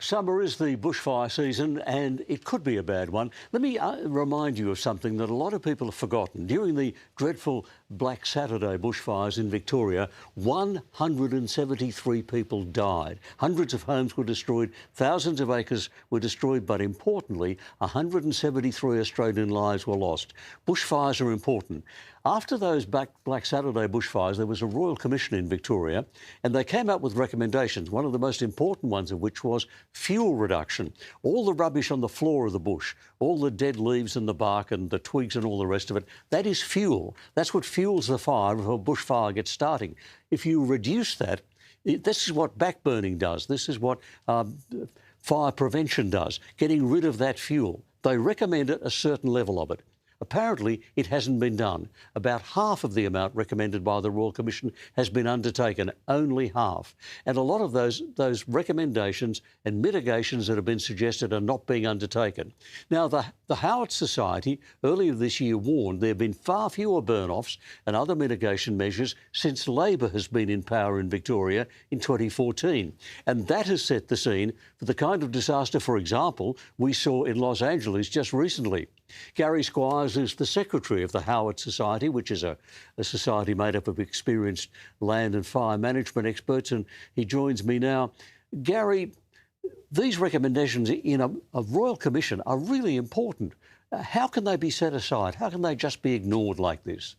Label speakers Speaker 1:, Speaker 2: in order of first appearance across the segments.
Speaker 1: Summer is the bushfire season and it could be a bad one. Let me remind you of something that a lot of people have forgotten. During the dreadful Black Saturday bushfires in Victoria, 173 people died. Hundreds of homes were destroyed, thousands of acres were destroyed, but importantly, 173 Australian lives were lost. Bushfires are important. After those Black Saturday bushfires, there was a Royal Commission in Victoria and they came up with recommendations, one of the most important ones of which was fuel reduction. All the rubbish on the floor of the bush, all the dead leaves and the bark and the twigs and all the rest of it, that is fuel. That's what fuels the fire if a bushfire gets starting. If you reduce that, this is what backburning does. This is what fire prevention does, getting rid of that fuel. They recommend a certain level of it. Apparently, it hasn't been done. About half of the amount recommended by the Royal Commission has been undertaken, only half. And a lot of those recommendations and mitigations that have been suggested are not being undertaken. Now, the Howard Society earlier this year warned there have been far fewer burn-offs and other mitigation measures since Labor has been in power in Victoria in 2014. And that has set the scene for the kind of disaster, for example, we saw in Los Angeles just recently. Gary Squires is the secretary of the Howard Society, which is a society made up of experienced land and fire management experts, and he joins me now. Gary, these recommendations in a Royal Commission are really important. How can they be set aside? How can they just be ignored like this?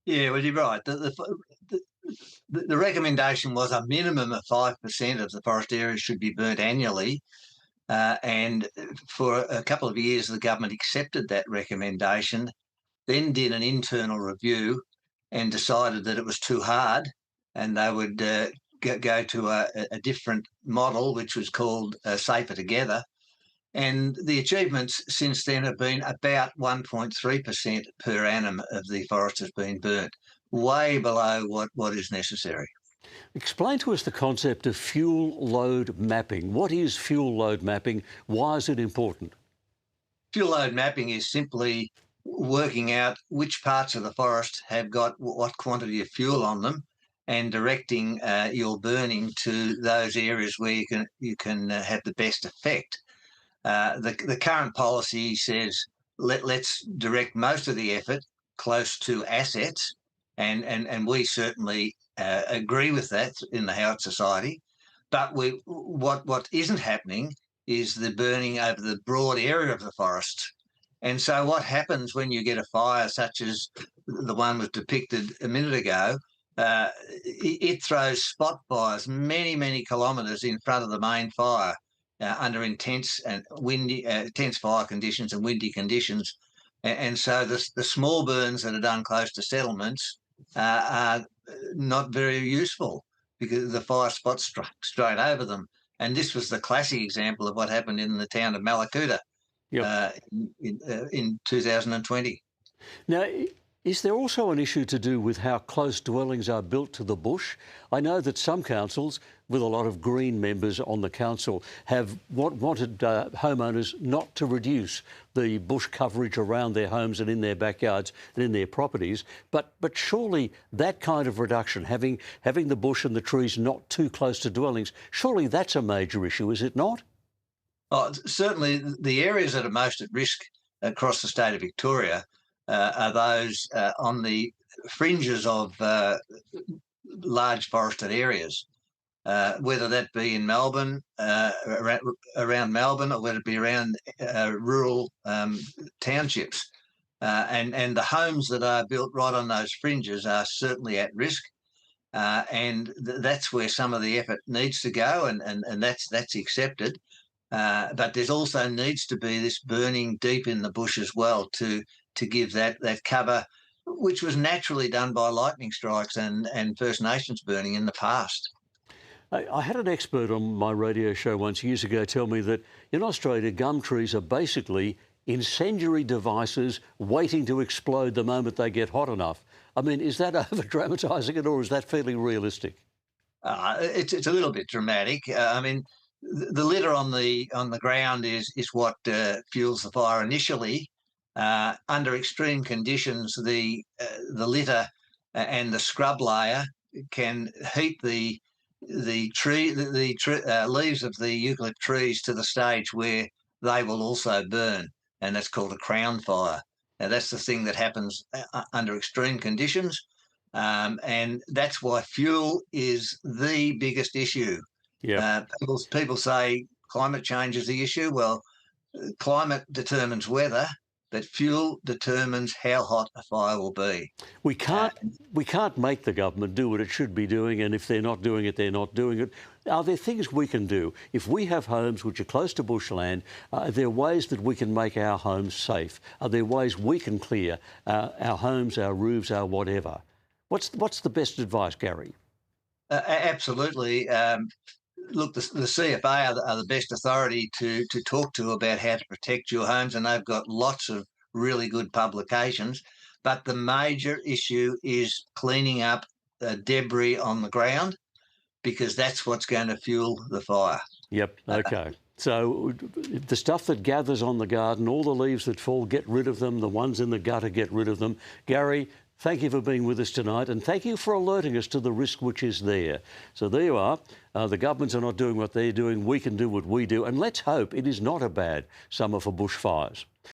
Speaker 2: Yeah, well, you're right. The recommendation was a minimum of 5% of the forest area should be burnt annually. And for a couple of years, the government accepted that recommendation, then did an internal review and decided that it was too hard and they would go to a different model, which was called Safer Together. And the achievements since then have been about 1.3% per annum of the forest has been burnt, way below what is necessary.
Speaker 1: Explain to us the concept of fuel load mapping. What is fuel load mapping? Why is it important?
Speaker 2: Fuel load mapping is simply working out which parts of the forest have got what quantity of fuel on them and directing your burning to those areas where you can have the best effect. The current policy says let's direct most of the effort close to assets, and we certainly agree with that in the Howard Society. But what isn't happening is the burning over the broad area of the forest. And so what happens when you get a fire such as the one was depicted a minute ago? It throws spot fires many, many kilometres in front of the main fire under intense and windy, intense fire conditions and windy conditions. And so the small burns that are done close to settlements are not very useful because the fire spots straight over them. And this was the classic example of what happened in the town of Malakuta
Speaker 1: Yep.
Speaker 2: in 2020.
Speaker 1: Now, is there also an issue to do with how close dwellings are built to the bush? I know that some councils, with a lot of Green members on the council, have wanted homeowners not to reduce the bush coverage around their homes and in their backyards and in their properties. But surely that kind of reduction, having the bush and the trees not too close to dwellings, surely that's a major issue, is it not?
Speaker 2: Oh, certainly, the areas that are most at risk across the state of Victoria are those on the fringes of large forested areas, whether that be in Melbourne, around Melbourne, or whether it be around rural townships. And the homes that are built right on those fringes are certainly at risk. And that's where some of the effort needs to go, and that's accepted. But there's also needs to be this burning deep in the bush as well to give that cover, which was naturally done by lightning strikes and First Nations burning in the past.
Speaker 1: I had an expert on my radio show once years ago tell me that in Australia, gum trees are basically incendiary devices waiting to explode the moment they get hot enough. I mean, is that over-dramatising it, or is that fairly realistic?
Speaker 2: It's a little bit dramatic. I mean, the litter on the ground is what fuels the fire initially. Under extreme conditions, the litter and the scrub layer can heat the leaves of the eucalypt trees to the stage where they will also burn, and that's called a crown fire. Now that's the thing that happens under extreme conditions, and that's why fuel is the biggest issue.
Speaker 1: Yep.
Speaker 2: People say climate change is the issue. Well, climate determines weather, but fuel determines how hot a fire will be.
Speaker 1: We can't we can't make the government do what it should be doing, and if they're not doing it, they're not doing it. Are there things we can do? If we have homes which are close to bushland, are there ways that we can make our homes safe? Are there ways we can clear our homes, our roofs, our whatever? What's the best advice, Gary?
Speaker 2: Absolutely. Look, the CFA are the best authority to talk to about how to protect your homes, and they've got lots of really good publications. But the major issue is cleaning up debris on the ground, because that's what's going to fuel the fire.
Speaker 1: Yep. Okay. So the stuff that gathers on the garden, all the leaves that fall, get rid of them. The ones in the gutter, get rid of them. Gary, thank you for being with us tonight, and thank you for alerting us to the risk which is there. So there you are. The governments are not doing what they're doing. We can do what we do, and let's hope it is not a bad summer for bushfires.